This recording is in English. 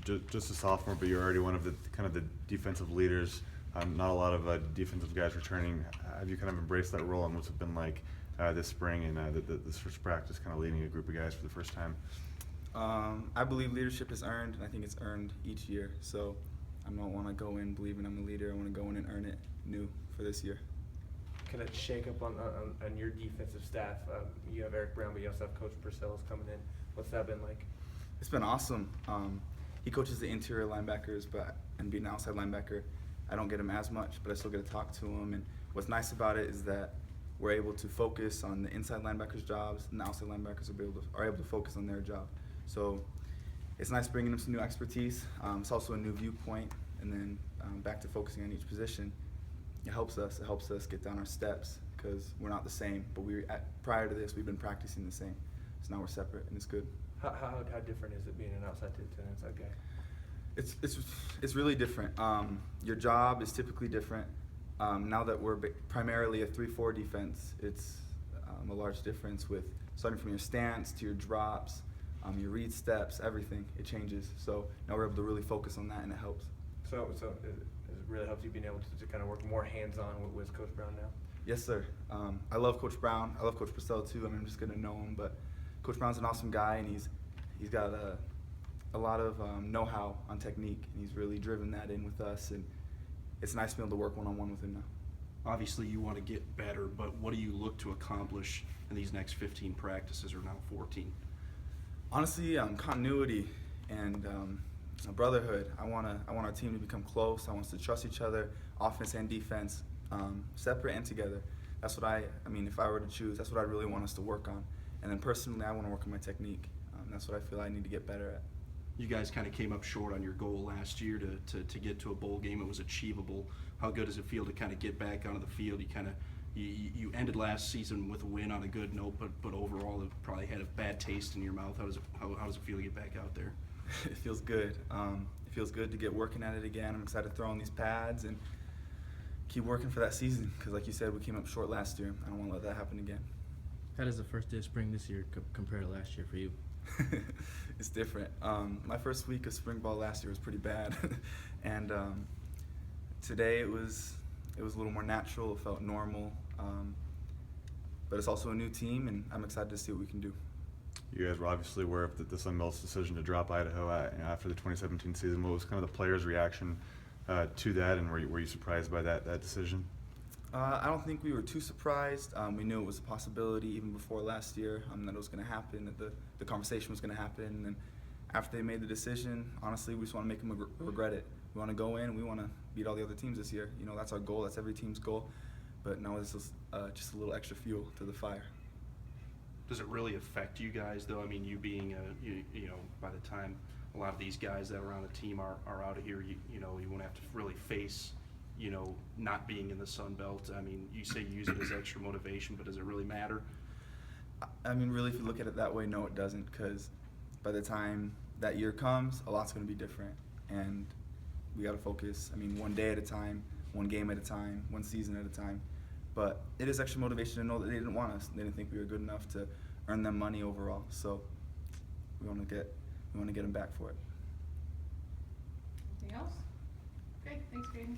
just a sophomore, but you're already one of the kind of the defensive leaders. Not a lot of defensive guys returning. Have you kind of embraced that role, and what's it been like this spring and this first practice, kind of leading a group of guys for the first time? I believe leadership is earned, and I think it's earned each year. So I don't want to go in believing I'm a leader. I want to go in and earn it new for this year. Kind of shake up on your defensive staff. You have Eric Brown, but you also have Coach Purcell's coming in. What's that been like? It's been awesome. He coaches the interior linebackers, and being an outside linebacker, I don't get him as much, but I still get to talk to him. And what's nice about it is that we're able to focus on the inside linebackers' jobs, and the outside linebackers are able to focus on their job. So it's nice bringing them some new expertise. It's also a new viewpoint, and then back to focusing on each position. It helps us get down our steps because we're not the same. But prior to this, we've been practicing the same. So now we're separate, and it's good. How different is it being an outside to an inside guy? It's really different. Your job is typically different. Now that we're primarily a 3-4 defense, it's a large difference with starting from your stance to your drops, your read steps, everything. It changes. So now we're able to really focus on that, and it helps. So it really helps you being able to kind of work more hands-on with Coach Brown now? Yes, sir. I love Coach Brown. I love Coach Purcell too. I'm just getting to know him, but Coach Brown's an awesome guy, and he's got a lot of know-how on technique, and he's really driven that in with us, and it's nice to be able to work one-on-one with him now. Obviously, you want to get better, but what do you look to accomplish in these next 15 practices, or now 14? Honestly, continuity and a brotherhood. I want our team to become close. I want us to trust each other, offense and defense, separate and together. That's what if I were to choose, that's what I really want us to work on. And then personally, I want to work on my technique. That's what I feel I need to get better at. You guys kind of came up short on your goal last year to get to a bowl game. It was achievable. How good does it feel to kind of get back onto the field? You ended last season with a win on a good note, but overall it probably had a bad taste in your mouth. How does it feel to get back out there? It feels good. It feels good to get working at it again. I'm excited to throw on these pads and keep working for that season because, like you said, we came up short last year. I don't want to let that happen again. How does the first day of spring this year compare to last year for you? It's different. My first week of spring ball last year was pretty bad, and today it was a little more natural. It felt normal, but it's also a new team, and I'm excited to see what we can do. You guys were obviously aware of the Vandals' decision to drop Idaho after the 2017 season. What was kind of the players' reaction to that, and were you surprised by that decision? I don't think we were too surprised. We knew it was a possibility even before last year that it was going to happen, that the conversation was going to happen. And after they made the decision, honestly, we just want to make them regret it. We want to go in and we want to beat all the other teams this year. That's our goal. That's every team's goal. But no, this is just a little extra fuel to the fire. Does it really affect you guys, though? I mean, you being, by the time a lot of these guys that are on the team are out of here, you won't have to really face, not being in the Sun Belt. I mean, you say you use it as extra motivation, but does it really matter? I mean, really, if you look at it that way, no, it doesn't, because by the time that year comes, a lot's going to be different, and we got to focus. I mean, one day at a time, one game at a time, one season at a time. But it is extra motivation to know that they didn't want us. They didn't think we were good enough to earn them money overall. So we want to get them back for it. Anything else? Great, thanks, Kaden.